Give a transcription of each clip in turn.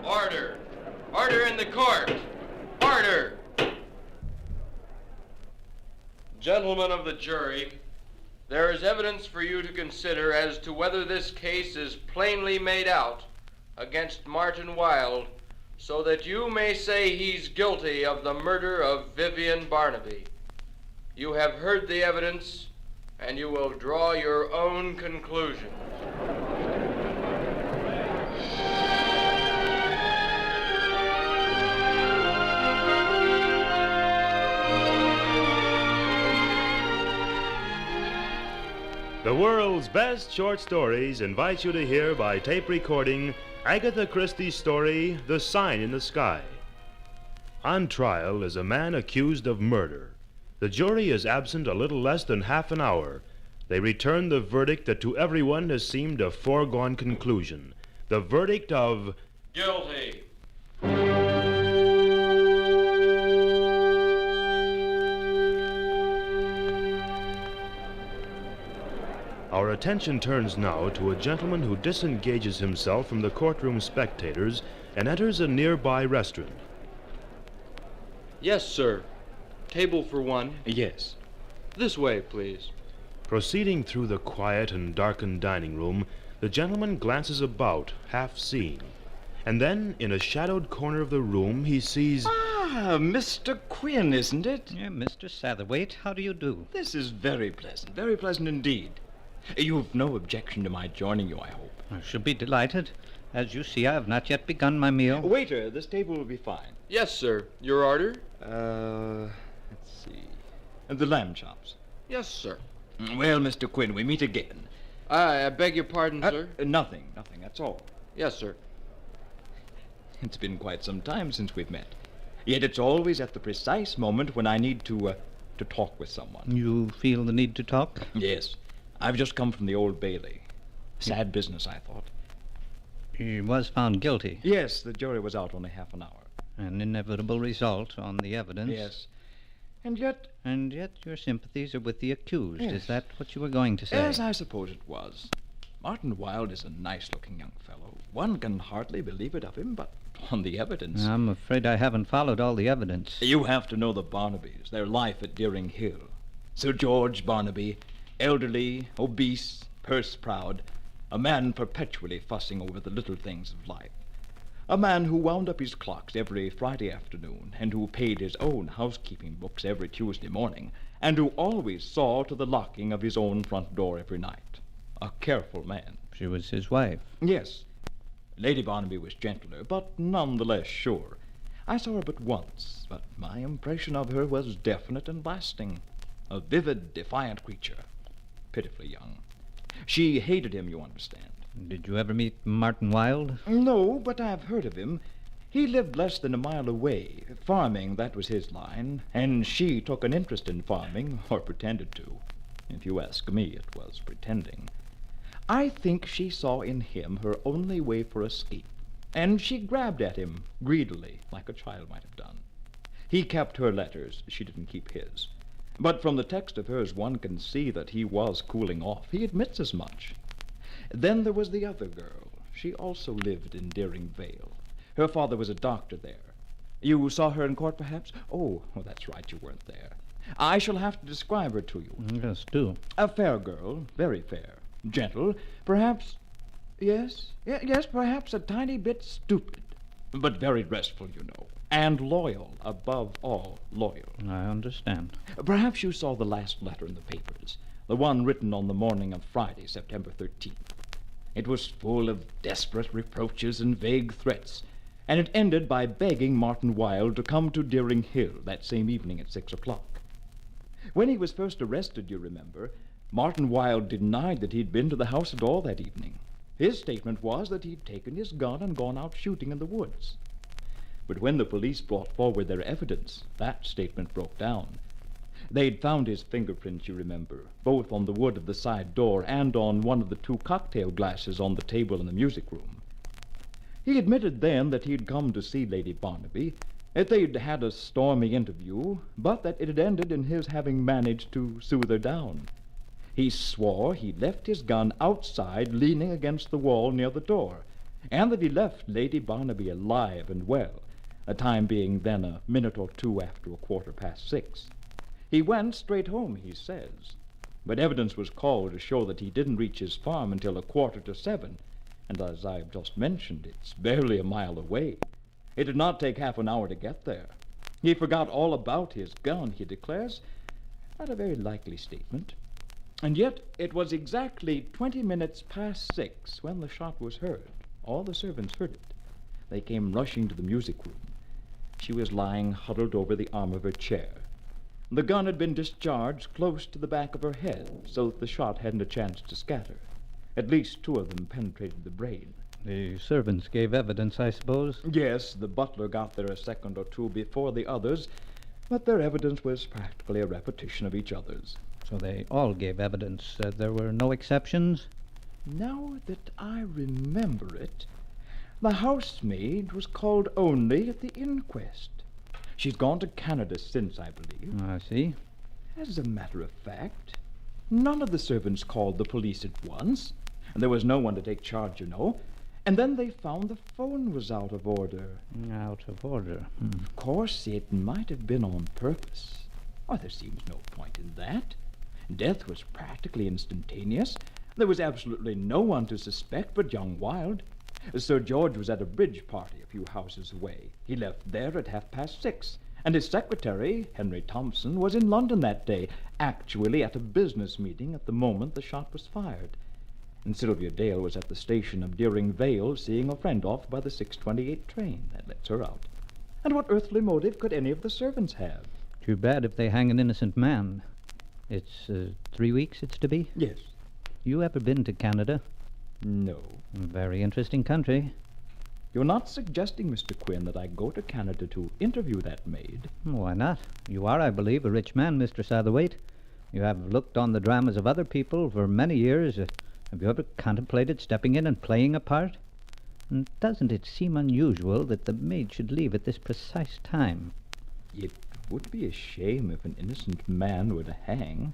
Order! Order in the court! Order! Gentlemen of the jury, there is evidence for you to consider as to whether this case is plainly made out against Martin Wilde, so that you may say he's guilty of the murder of Vivian Barnaby. You have heard the evidence, and you will draw your own conclusions. The world's best short stories invite you to hear by tape recording Agatha Christie's story, The Sign in the Sky. On trial is a man accused of murder. The jury is absent a little less than half an hour. They return the verdict that to everyone has seemed a foregone conclusion. The verdict of guilty. Our attention turns now to a gentleman who disengages himself from the courtroom spectators and enters a nearby restaurant. Yes, sir. Table for one. Yes. This way, please. Proceeding through the quiet and darkened dining room, the gentleman glances about, half seeing. And then, in a shadowed corner of the room, he sees... Ah, Mr. Quinn, isn't it? Yeah, Mr. Satterthwaite, how do you do? This is very pleasant indeed. You've no objection to my joining you, I hope. I should be delighted. As you see, I have not yet begun my meal. Waiter, this table will be fine. Yes, sir. Your order? Let's see. The lamb chops. Yes, sir. Well, Mr. Quinn, we meet again. I beg your pardon, sir? Nothing, that's all. Yes, sir. It's been quite some time since we've met. Yet it's always at the precise moment when I need to talk with someone. You feel the need to talk? Yes. I've just come from the Old Bailey. Sad business, I thought. He was found guilty. Yes, the jury was out only half an hour. An inevitable result on the evidence. Yes. And yet your sympathies are with the accused. Yes. Is that what you were going to say? Yes, I suppose it was. Martin Wilde is a nice-looking young fellow. One can hardly believe it of him, but on the evidence... I'm afraid I haven't followed all the evidence. You have to know the Barnabys, their life at Deering Hill. Sir George Barnaby, elderly, obese, purse-proud, a man perpetually fussing over the little things of life. A man who wound up his clocks every Friday afternoon, and who paid his own housekeeping books every Tuesday morning, and who always saw to the locking of his own front door every night. A careful man. She was his wife. Yes. Lady Barnaby was gentler, but none the less sure. I saw her but once, but my impression of her was definite and lasting. A vivid, defiant creature. Pitifully young. She hated him, you understand. Did you ever meet Martin Wilde? No, but I've heard of him. He lived less than a mile away. Farming, that was his line, and she took an interest in farming, or pretended to. If you ask me, it was pretending. I think she saw in him her only way for escape, and she grabbed at him greedily, like a child might have done. He kept her letters, she didn't keep his. But from the text of hers, one can see that he was cooling off. He admits as much. Then there was the other girl. She also lived in Deering Vale. Her father was a doctor there. You saw her in court, perhaps? Oh, that's right, you weren't there. I shall have to describe her to you. Yes, do. A fair girl, very fair. Gentle, perhaps... Yes, perhaps a tiny bit stupid. But very restful, you know. And loyal, above all, loyal. I understand. Perhaps you saw the last letter in the papers, the one written on the morning of Friday, September 13th. It was full of desperate reproaches and vague threats, and it ended by begging Martin Wilde to come to Deering Hill that same evening at 6 o'clock. When he was first arrested, you remember, Martin Wilde denied that he'd been to the house at all that evening. His statement was that he'd taken his gun and gone out shooting in the woods. But when the police brought forward their evidence, that statement broke down. They'd found his fingerprints, you remember, both on the wood of the side door and on one of the 2 cocktail glasses on the table in the music room. He admitted then that he'd come to see Lady Barnaby, that they'd had a stormy interview, but that it had ended in his having managed to soothe her down. He swore he'd left his gun outside leaning against the wall near the door, and that he left Lady Barnaby alive and well, the time being then a minute or two after 6:15. He went straight home, he says, but evidence was called to show that he didn't reach his farm until 7:15, and as I've just mentioned, it's barely a mile away. It did not take half an hour to get there. He forgot all about his gun, he declares. Not a very likely statement. And yet it was exactly 20 minutes past 6 when the shot was heard. All the servants heard it. They came rushing to the music room. She was lying huddled over the arm of her chair. The gun had been discharged close to the back of her head, so that the shot hadn't a chance to scatter. At least 2 of them penetrated the brain. The servants gave evidence, I suppose? Yes, the butler got there a second or two before the others, but their evidence was practically a repetition of each other's. So they all gave evidence. There were no exceptions? Now that I remember it, the housemaid was called only at the inquest. She's gone to Canada since, I believe. I see. As a matter of fact, none of the servants called the police at once. And there was no one to take charge, you know. And then they found the phone was out of order. Out of order. Of course, it might have been on purpose. Oh, there seems no point in that. Death was practically instantaneous. There was absolutely no one to suspect but young Wilde. Sir George was at a bridge party a few houses away. He left there at 6:30, and his secretary, Henry Thompson, was in London that day, actually at a business meeting at the moment the shot was fired. And Sylvia Dale was at the station of Deering Vale seeing a friend off by the 6:28 train. That lets her out. And what earthly motive could any of the servants have? Too bad if they hang an innocent man. It's 3 weeks it's to be? Yes. You ever been to Canada? No. Very interesting country. You're not suggesting, Mr. Quinn, that I go to Canada to interview that maid? Why not? You are, I believe, a rich man, Mr. Satterthwaite. You have looked on the dramas of other people for many years. Have you ever contemplated stepping in and playing a part? And doesn't it seem unusual that the maid should leave at this precise time? It would be a shame if an innocent man were to hang.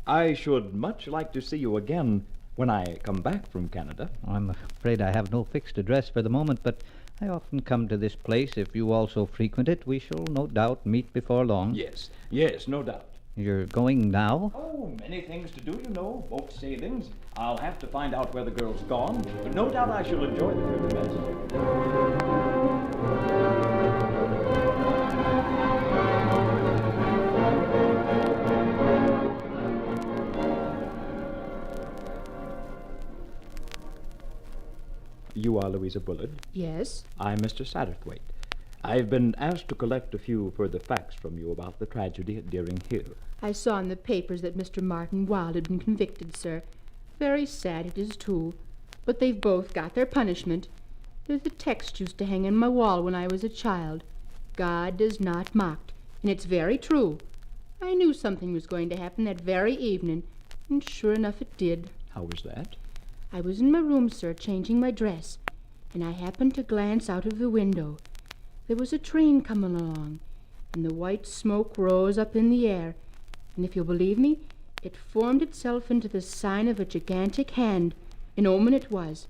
I should much like to see you again when I come back from Canada. I'm afraid I have no fixed address for the moment, but I often come to this place. If you also frequent it, we shall no doubt meet before long. Yes, no doubt. You're going now? Oh, many things to do, you know, boat sailings. I'll have to find out where the girl's gone, but no doubt I shall enjoy the trip immensely. You are Louisa Bullard? Yes? I'm Mr. Satterthwaite. I've been asked to collect a few further facts from you about the tragedy at Deering Hill. I saw in the papers that Mr. Martin Wilde had been convicted, sir. Very sad it is, too. But they've both got their punishment. There's a text used to hang on my wall when I was a child. God does not mock. And it's very true. I knew something was going to happen that very evening, and sure enough it did. How was that? I was in my room, sir, changing my dress, and I happened to glance out of the window. There was a train coming along, and the white smoke rose up in the air, and if you'll believe me, it formed itself into the sign of a gigantic hand, an omen it was.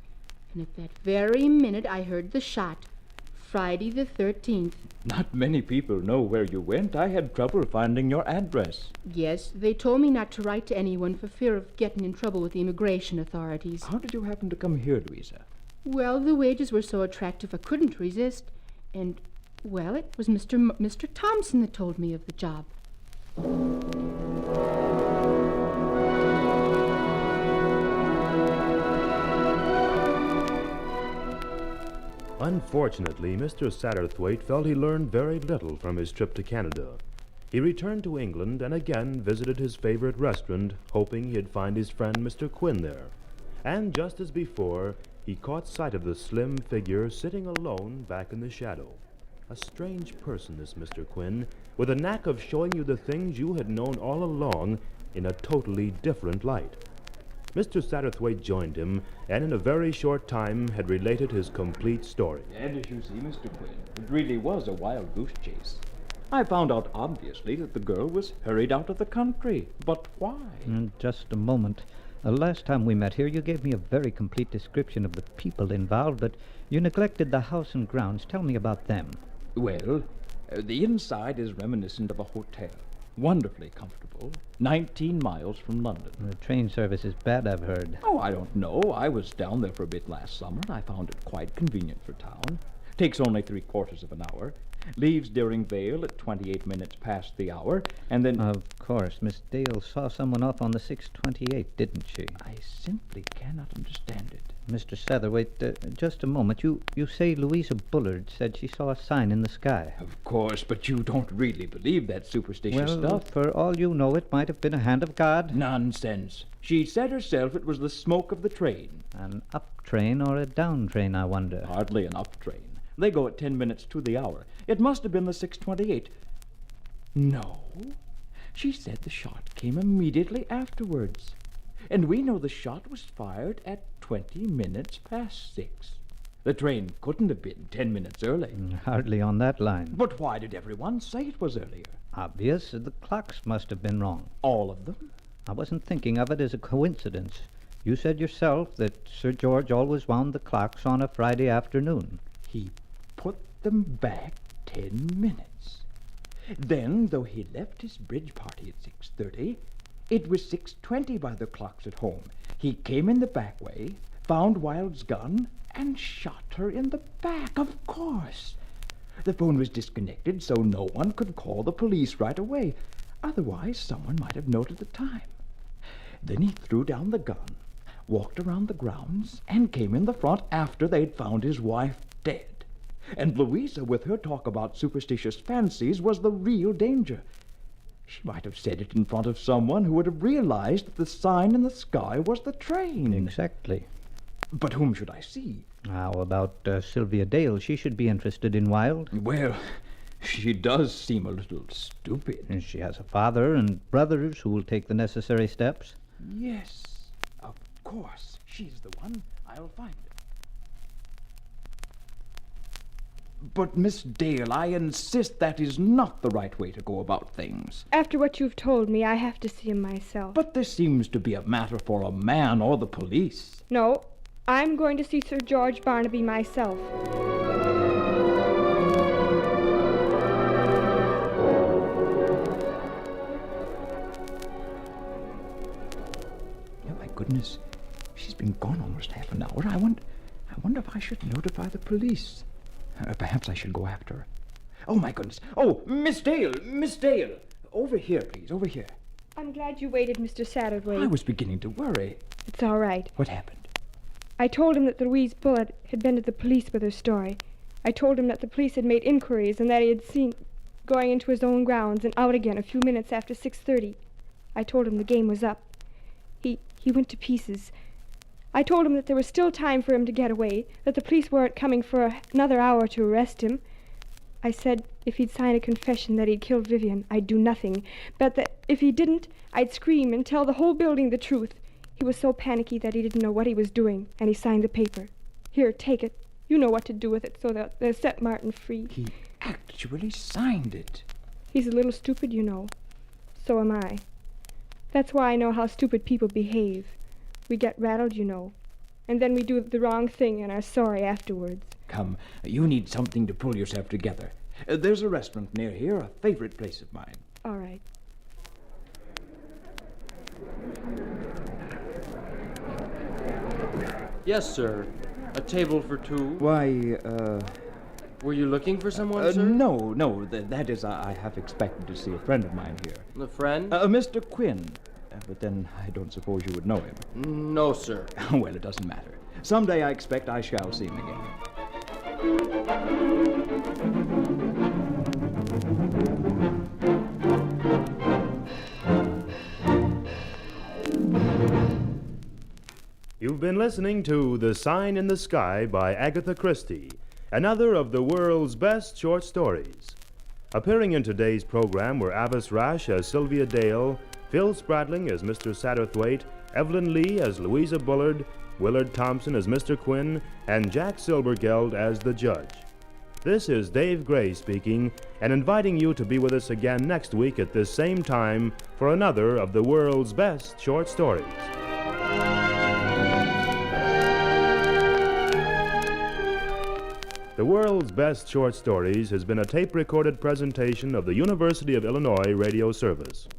And at that very minute I heard the shot. Friday the 13th. Not many people know where you went. I had trouble finding your address. Yes, they told me not to write to anyone for fear of getting in trouble with the immigration authorities. How did you happen to come here, Louisa? Well, the wages were so attractive I couldn't resist. And, well, it was Mr. Thompson that told me of the job. Unfortunately, Mr. Satterthwaite felt he learned very little from his trip to Canada. He returned to England and again visited his favorite restaurant, hoping he'd find his friend Mr. Quinn there. And just as before, he caught sight of the slim figure sitting alone back in the shadow. A strange person, this Mr. Quinn, with a knack of showing you the things you had known all along in a totally different light. Mr. Satterthwaite joined him, and in a very short time had related his complete story. And as you see, Mr. Quinn, it really was a wild goose chase. I found out obviously that the girl was hurried out of the country. But why? Just a moment. The last time we met here, you gave me a very complete description of the people involved, but you neglected the house and grounds. Tell me about them. Well, the inside is reminiscent of a hotel. Wonderfully comfortable. 19 miles from London. The train service is bad, I've heard. Oh, I don't know. I was down there for a bit last summer, and I found it quite convenient for town. Takes only 3/4 of an hour. Leaves Deering-Vale at 28 minutes past the hour, and then... Of course, Miss Dale saw someone off on the 6:28, didn't she? I simply cannot understand it. Mr. Satterthwaite, just a moment. You say Louisa Bullard said she saw a sign in the sky. Of course, but you don't really believe that superstitious Well, stuff. for all you know, it might have been a hand of God. Nonsense. She said herself it was the smoke of the train. An up train or a down train, I wonder. Hardly an up train. They go at 10 minutes to the hour. It must have been the 6:28. No. She said the shot came immediately afterwards. And we know the shot was fired at 20 minutes past 6. The train couldn't have been 10 minutes early. Hardly on that line. But why did everyone say it was earlier? Obvious. The clocks must have been wrong. All of them? I wasn't thinking of it as a coincidence. You said yourself that Sir George always wound the clocks on a Friday afternoon. He put them back 10 minutes. Then, though he left his bridge party at 6:30, it was 6:20 by the clocks at home. He came in the back way, found Wilde's gun, and shot her in the back, of course. The phone was disconnected, so no one could call the police right away. Otherwise, someone might have noted the time. Then he threw down the gun, walked around the grounds, and came in the front after they'd found his wife dead. And Louisa, with her talk about superstitious fancies, was the real danger. She might have said it in front of someone who would have realized that the sign in the sky was the train. Exactly. But whom should I see? How about Sylvia Dale? She should be interested in Wilde. Well, she does seem a little stupid. And she has a father and brothers who will take the necessary steps. Yes, of course. She's the one. I'll find her. But, Miss Dale, I insist that is not the right way to go about things. After what you've told me, I have to see him myself. But this seems to be a matter for a man or the police. No, I'm going to see Sir George Barnaby myself. Oh, my goodness. She's been gone almost half an hour. I wonder if I should notify the police. Perhaps I should go after her. Oh, my goodness. Oh, Miss Dale! Miss Dale! Over here, please, over here. I'm glad you waited, Mr. Satterthwaite. I was beginning to worry. It's all right. What happened? I told him that Louise Bullard had been to the police with her story. I told him that the police had made inquiries and that he had seen going into his own grounds and out again a few minutes after 6:30. I told him the game was up. He went to pieces. I told him that there was still time for him to get away, that the police weren't coming for another hour to arrest him. I said if he'd sign a confession that he'd killed Vivian, I'd do nothing, but that if he didn't, I'd scream and tell the whole building the truth. He was so panicky that he didn't know what he was doing, and he signed the paper. Here, take it. You know what to do with it so that they'll set Martin free. He actually signed it. He's a little stupid, you know. So am I. That's why I know how stupid people behave. We get rattled, you know, and then we do the wrong thing and are sorry afterwards. Come, you need something to pull yourself together. There's a restaurant near here, a favorite place of mine. All right. Yes, sir. A table for two. Why, Were you looking for someone, sir? No, that is, I have expected to see a friend of mine here. A friend? Mr. Quinn. But then I don't suppose you would know him. No, sir. Well, it doesn't matter. Someday I expect I shall see him again. You've been listening to The Sign in the Sky by Agatha Christie, another of the world's best short stories. Appearing in today's program were Avis Rash as Sylvia Dale, Phil Spradling as Mr. Satterthwaite, Evelyn Lee as Louisa Bullard, Willard Thompson as Mr. Quinn, and Jack Silbergeld as the judge. This is Dave Gray speaking and inviting you to be with us again next week at this same time for another of the world's best short stories. The World's Best Short Stories has been a tape-recorded presentation of the University of Illinois Radio Service.